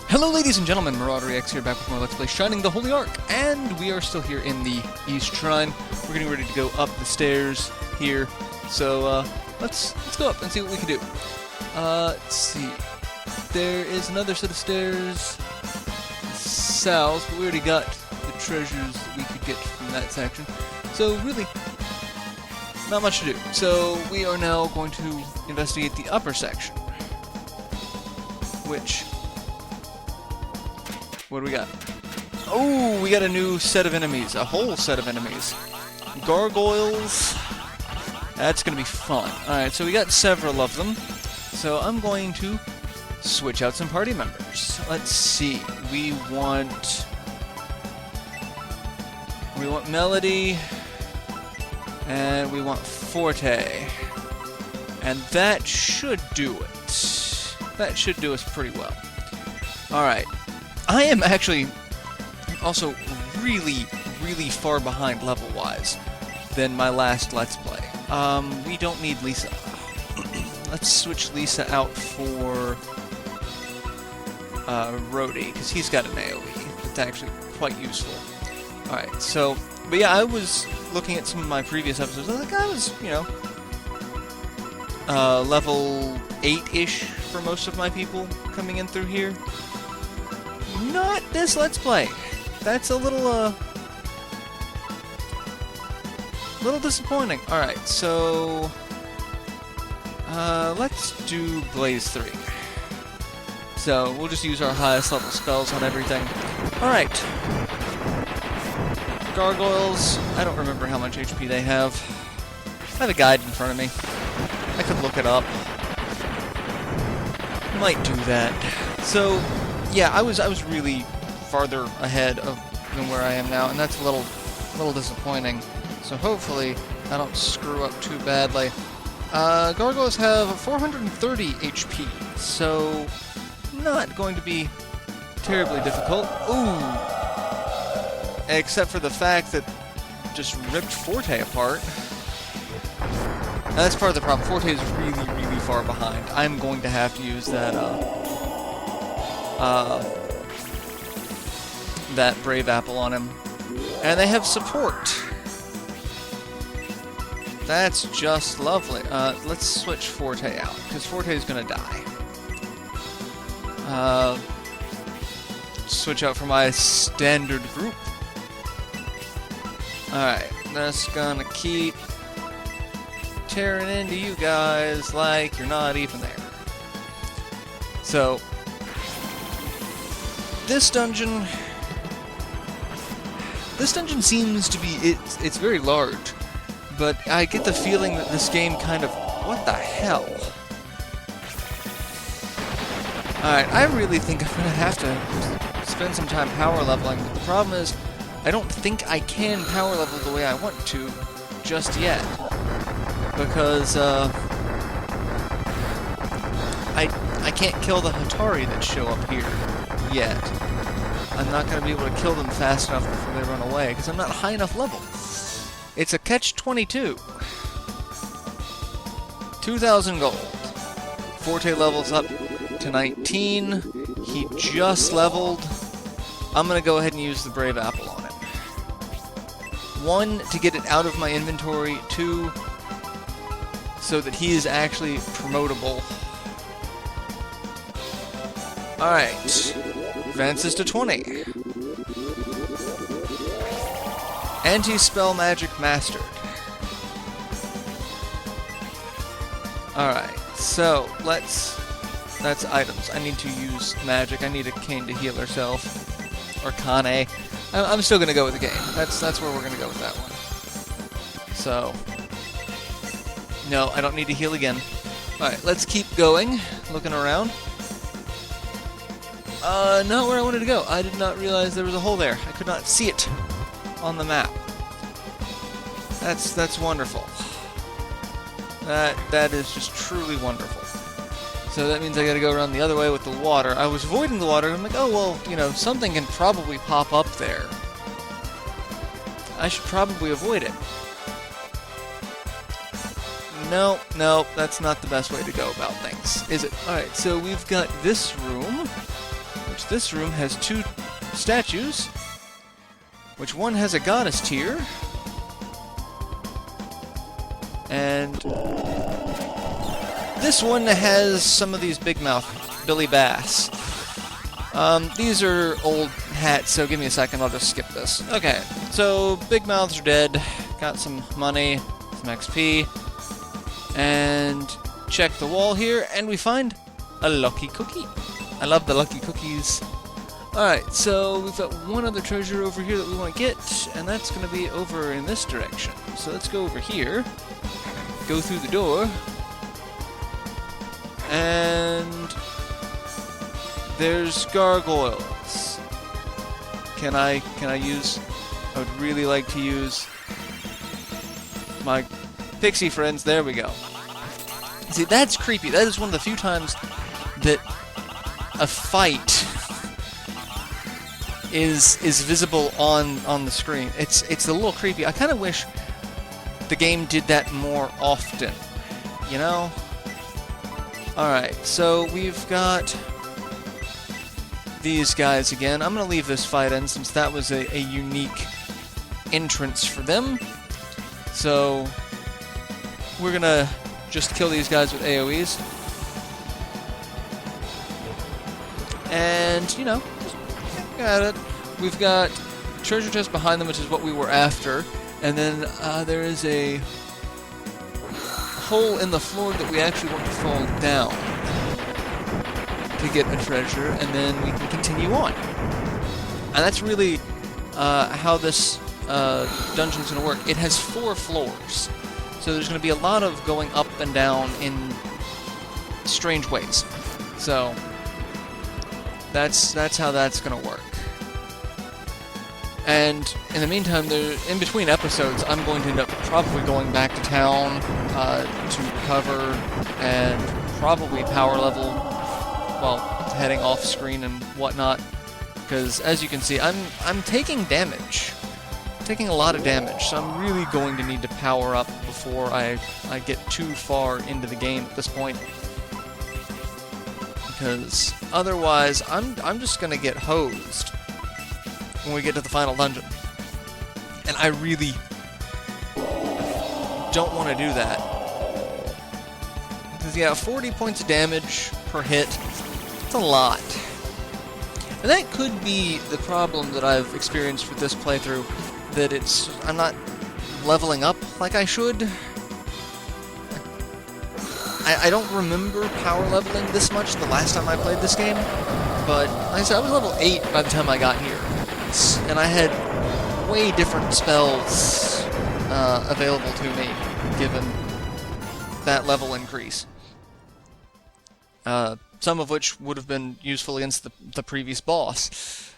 Hello ladies and gentlemen, MarauderEX here, back with more Let's Play Shining the Holy Ark, and we are still here in the East Shrine. We're getting ready to go up the stairs here, so let's go up and see what we can do. Let's see. There is another set of stairs south, but we already got the treasures that we could get from that section. So really, not much to do. So we are now going to investigate the upper section, which... what do we got? Oh, we got a new set of enemies. A whole set of enemies. Gargoyles. That's going to be fun. Alright, so we got several of them. So I'm going to switch out some party members. Let's see. We want Melody. And we want Forte. And that should do it. That should do us pretty well. Alright. I am actually also really far behind level-wise than my last Let's Play. We don't need Lisa. Let's switch Lisa out for Rhodey, because he's got an AoE. It's actually quite useful. Alright, so, but yeah, I was looking at some of my previous episodes, and I was, you know, level 8-ish for most of my people coming in through here. Not this Let's Play. That's a little disappointing. Alright, so... let's do Blaze 3. So, we'll just use our highest level spells on everything. Alright. Gargoyles. I don't remember how much HP they have. I have a guide in front of me. I could look it up. Might do that. So... yeah, I was really farther ahead than where I am now, and that's a little disappointing. So hopefully I don't screw up too badly. Gargoyles have 430 HP, so not going to be terribly difficult. Ooh! Except for the fact that just ripped Forte apart. Now, that's part of the problem. Forte is really far behind. I'm going to have to use that Brave Apple on him. And they have support. That's just lovely. Let's switch Forte out, because Forte is gonna die. Switch out for my standard group. Alright, that's gonna keep tearing into you guys like you're not even there. So, this dungeon seems to be, it's very large, but I get the feeling that this game kind of, what the hell? Alright, I really think I'm gonna have to spend some time power leveling, but the problem is, I don't think I can power level the way I want to just yet, because, I can't kill the Hatari that show up here yet. I'm not going to be able to kill them fast enough before they run away, because I'm not high enough level. It's a catch-22. 2,000 gold. Forte levels up to 19. He just leveled. I'm going to go ahead and use the Brave Apple on him. 1, to get it out of my inventory. 2, so that he is actually promotable. Alright. Advances to 20. Anti-spell magic mastered. Alright, so that's items. I need to use magic. I need a cane to heal herself. Or Kane. I'm still gonna go with the game. That's where we're gonna go with that one. So, no, I don't need to heal again. Alright, let's keep going. Looking around. Not where I wanted to go. I did not realize there was a hole there. I could not see it on the map. That's wonderful. That is just truly wonderful. So that means I gotta go around the other way with the water. I was avoiding the water, and I'm like, oh, well, you know, something can probably pop up there. I should probably avoid it. no, no, that's not the best way to go about things, is it? Alright, so we've got this room, which this room has 2 statues, which one has a goddess tier, and this one has some of these big mouth Billy Bass. These are old hats, so give me a second, I'll just skip this. Okay, so big mouths are dead, got some money, some XP, and check the wall here, and we find a lucky cookie. I love the lucky cookies. Alright, so we've got one other treasure over here that we want to get, and that's going to be over in this direction. So let's go over here, go through the door, and there's gargoyles. Can I use... I would really like to use my pixie friends. There we go. See, that's creepy. That is one of the few times that a fight is visible on the screen. It's a little creepy. I kind of wish the game did that more often, you know? Alright, so we've got these guys again. I'm going to leave this fight in since that was a unique entrance for them. So we're going to just kill these guys with AoEs. And, you know, just got it. We've got treasure chest behind them, which is what we were after. And then there is a hole in the floor that we actually want to fall down to get a treasure, and then we can continue on. And that's really how this dungeon's going to work. It has 4 floors, so there's going to be a lot of going up and down in strange ways. So that's how that's going to work. And in the meantime, in between episodes, I'm going to end up probably going back to town to recover and probably power level, well, heading off screen and whatnot. Because as you can see, I'm taking damage. I'm taking a lot of damage, so I'm really going to need to power up before I get too far into the game at this point. Because otherwise, I'm just going to get hosed when we get to the final dungeon. And I really don't want to do that. Because, yeah, 40 points of damage per hit, it's a lot. And that could be the problem that I've experienced with this playthrough, that I'm not leveling up like I should. I don't remember power leveling this much the last time I played this game, but like I said, I was level 8 by the time I got here. And I had way different spells available to me, given that level increase. Some of which would have been useful against the previous boss.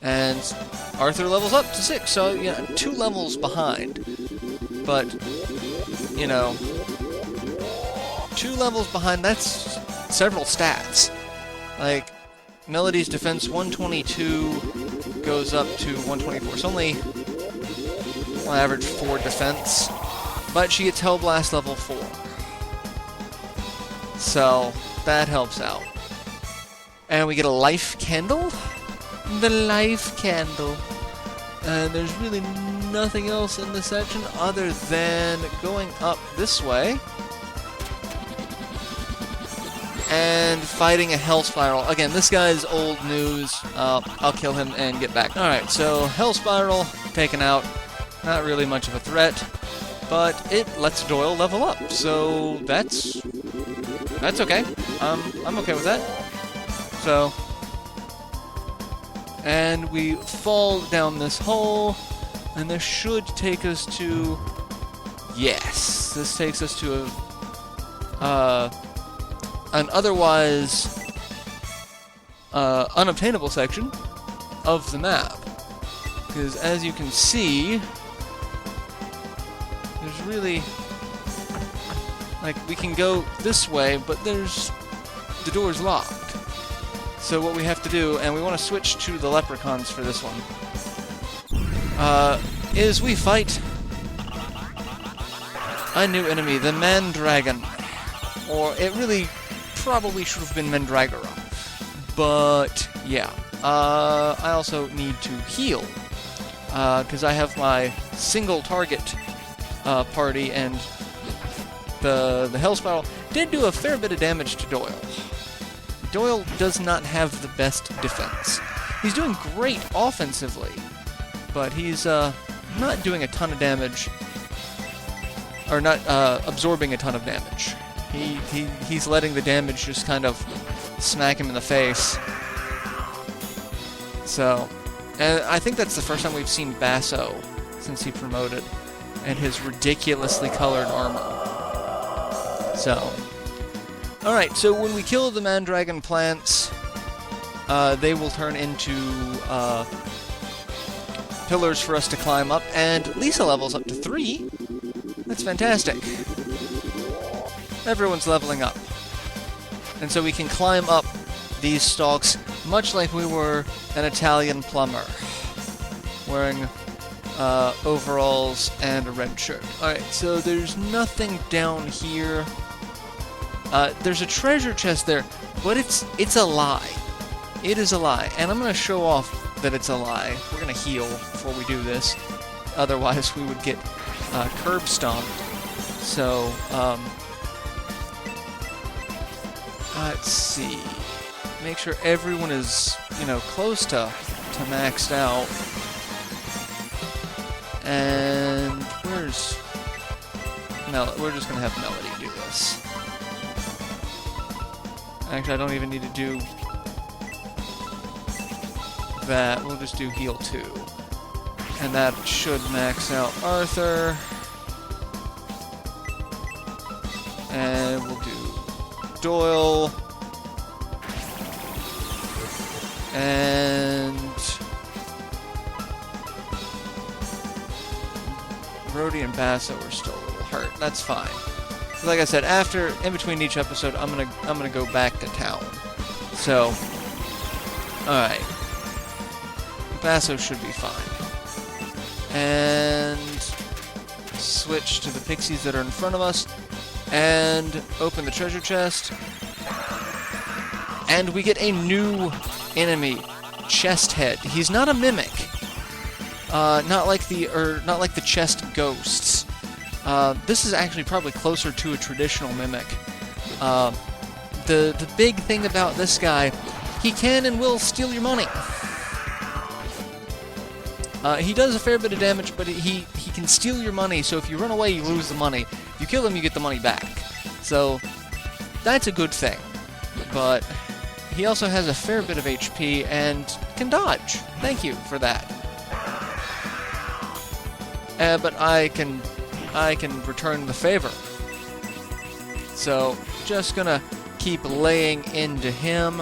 And Arthur levels up to 6, so, yeah, 2 levels behind. But, you know, 2 levels behind, that's several stats. Like, Melody's defense 122 goes up to 124. It's only on average 4 defense, but she gets Hellblast level 4. So that helps out. And we get a life candle. The life candle. And there's really nothing else in this section other than going up this way and fighting a Hell Spiral. Again, this guy's old news. I'll kill him and get back. Alright, so Hell Spiral taken out. Not really much of a threat, but it lets Doyle level up. So that's okay. I'm okay with that. So, and we fall down this hole, and this should take us to... Yes, this takes us to an otherwise unobtainable section of the map. Because as you can see, there's really... Like, we can go this way, but the door's locked. So what we have to do, and we want to switch to the leprechauns for this one, is we fight A new enemy, the Mandragon. Or it really probably should have been Mandragora. But, yeah. I also need to heal. Because I have my single target party, and the Hell Spiral did do a fair bit of damage to Doyle. Doyle does not have the best defense. He's doing great offensively, but he's not doing a ton of damage, or not absorbing a ton of damage. He's letting the damage just kind of smack him in the face. So, and I think that's the first time we've seen Basso since he promoted, and his ridiculously colored armor. So, alright, so when we kill the Mandragon plants, they will turn into pillars for us to climb up, and Lisa levels up to 3. That's fantastic. Everyone's leveling up. And so we can climb up these stalks much like we were an Italian plumber, wearing overalls and a red shirt. Alright, so there's nothing down here. There's a treasure chest there, but it's a lie. It is a lie, and I'm going to show off that it's a lie. We're going to heal before we do this, otherwise we would get curb stomped. So, let's see. Make sure everyone is, close to maxed out. And where's Melody? We're just going to have Melody do this. Actually, I don't even need to do that. We'll just do heal 2. And that should max out Arthur. And we'll do Doyle. And Brody and Basso are still a little hurt. That's fine. Like I said, in between each episode, I'm gonna go back to town. So, alright. Basso should be fine. And switch to the pixies that are in front of us, and open the treasure chest. And we get a new enemy, Chesthead. He's not a mimic. Not like the chest ghosts. This is actually probably closer to a traditional mimic. The big thing about this guy, he can and will steal your money. He does a fair bit of damage, but he can steal your money, so if you run away, you lose the money. If you kill him, you get the money back. So, that's a good thing. But he also has a fair bit of HP and can dodge. Thank you for that. But I can return the favor. So, just gonna keep laying into him.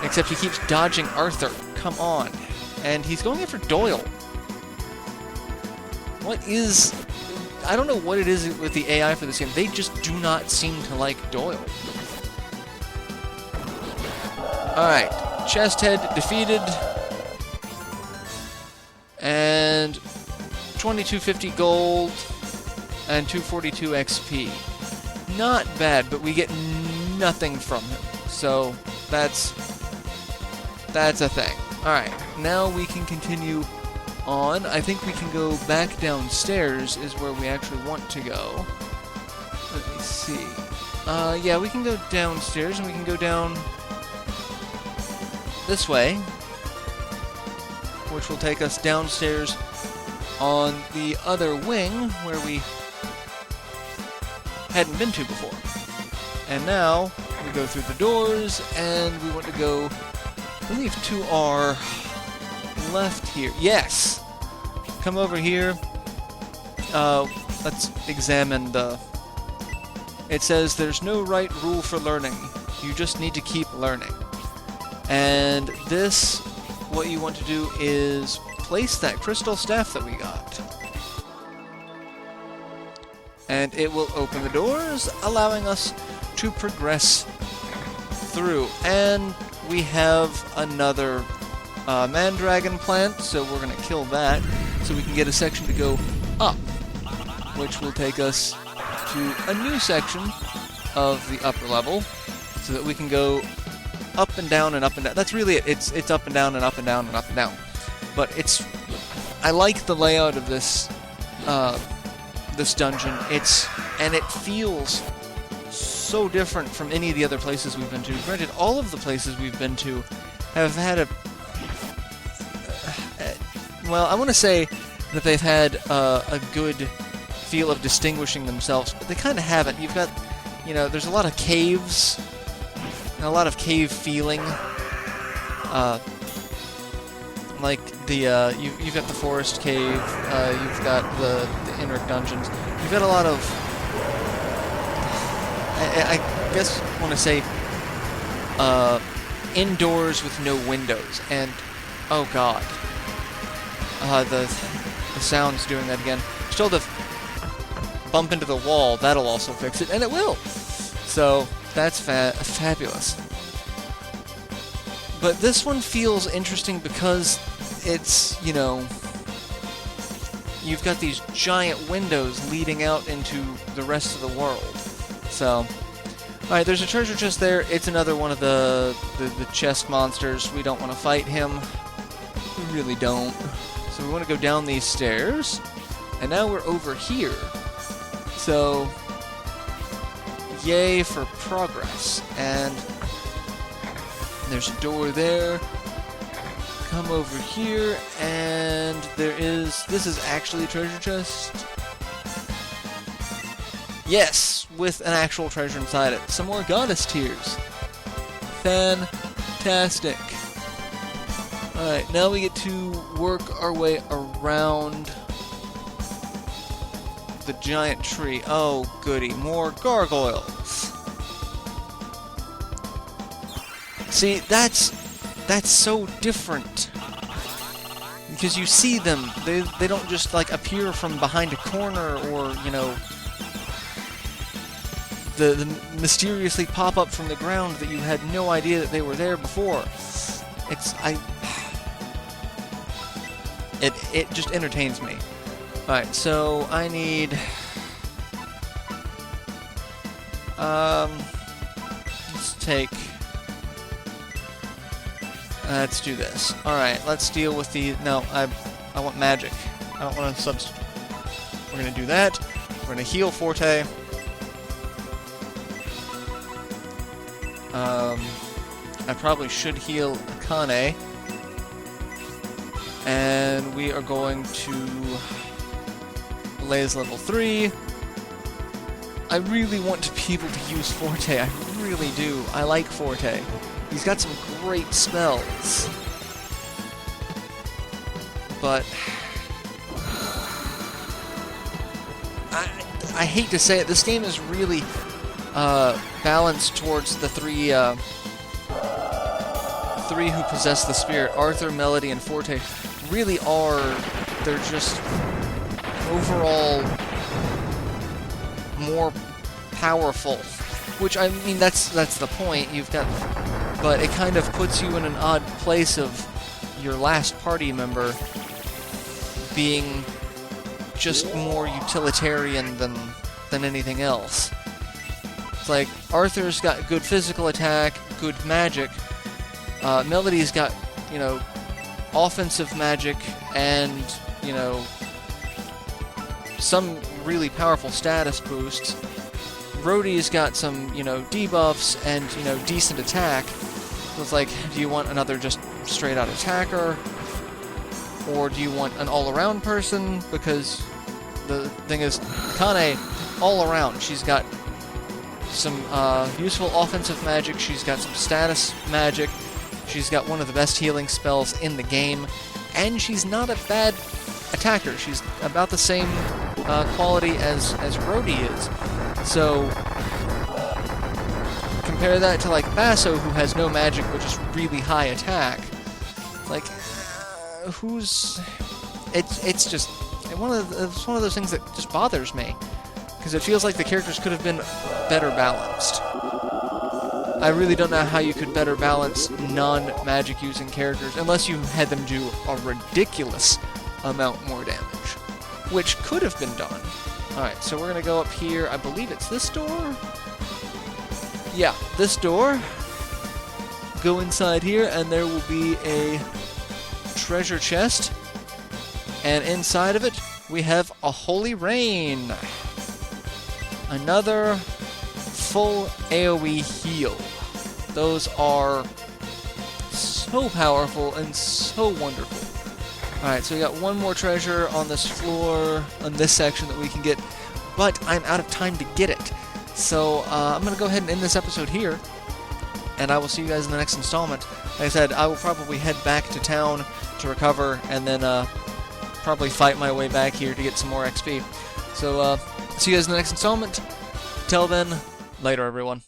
Except he keeps dodging Arthur. Come on. And he's going after Doyle. I don't know what it is with the AI for this game. They just do not seem to like Doyle. Alright. Chesthead defeated. And 2250 gold and 242 XP. Not bad, but we get nothing from him. So that's a thing. Alright, now we can continue on. I think we can go back downstairs is where we actually want to go. Let me see. Yeah, we can go downstairs, and we can go down this way, which will take us downstairs on the other wing, where we hadn't been to before. And now, we go through the doors, and we want to go, I believe, to our left here. Yes! Come over here. Let's examine the... It says, there's no right rule for learning. You just need to keep learning. And this, what you want to do is place that crystal staff that we got. And it will open the doors, allowing us to progress through. And we have another Mandragon plant, so we're going to kill that, so we can get a section to go up. which will take us to a new section of the upper level, so that we can go up and down and up and down. That's really it. It's up and down and up and down and up and down. But I like the layout of this this dungeon. And it feels so different from any of the other places we've been to. Granted, all of the places we've been to have had well, I want to say that they've had a good feel of distinguishing themselves, but they kind of haven't. You've got, there's a lot of caves, and a lot of cave feeling. Like you've got the forest cave, you've got the inner dungeons. You've got a lot of, I guess I want to say, indoors with no windows, and oh god, the sound's doing that again. Still to bump into the wall, that'll also fix it, and it will. So that's fabulous. But this one feels interesting because it's, you've got these giant windows leading out into the rest of the world. So, alright, there's a treasure chest there. It's another one of the chest monsters. We don't want to fight him. We really don't. So we want to go down these stairs. And now we're over here. So, yay for progress. And there's a door there. Come over here, and this is actually a treasure chest. Yes, with an actual treasure inside it. Some more goddess tears. Fantastic. Alright, now we get to work our way around the giant tree. Oh, goody. More gargoyles. See, that's so different. Because you see them. They don't just, like, appear from behind a corner or, the mysteriously pop up from the ground that you had no idea that they were there before. It just entertains me. Alright, so I need... Let's do this. Alright, let's deal with the... No, I want magic. I don't want to substitute. We're going to do that. We're going to heal Forte. I probably should heal Akane. And we are going to Blaze level 3. I really want to be able to use Forte. I really do. I like Forte. He's got some great spells. But I hate to say it, this game is really balanced towards the three who possess the spirit. Arthur, Melody, and Forte really are, they're just overall more powerful. Which, I mean, that's the point. You've got, but it kind of puts you in an odd place of your last party member being just more utilitarian than anything else. It's like, Arthur's got good physical attack, good magic. Melody's got, offensive magic and, some really powerful status boosts. Rhodey's got some, debuffs and, decent attack. So it's like, do you want another just straight-out attacker? Or do you want an all-around person? Because the thing is, Kane, all-around. She's got some useful offensive magic. She's got some status magic. She's got one of the best healing spells in the game. And she's not a bad attacker. She's about the same quality as Rhodey is. So, compare that to, like, Basso, who has no magic but just really high attack. Like, it's just one of those things that just bothers me, because it feels like the characters could have been better balanced. I really don't know how you could better balance non-magic using characters unless you had them do a ridiculous amount more damage, which could have been done, Alright, so we're gonna go up here. I believe it's this door? Yeah, this door. Go inside here, and there will be a treasure chest. And inside of it, we have a Holy Rain. Another full AoE heal. Those are so powerful and so wonderful. Alright, so we got one more treasure on this floor, on this section that we can get, but I'm out of time to get it. So I'm going to go ahead and end this episode here, and I will see you guys in the next installment. Like I said, I will probably head back to town to recover, and then probably fight my way back here to get some more XP. So see you guys in the next installment. Till then, later everyone.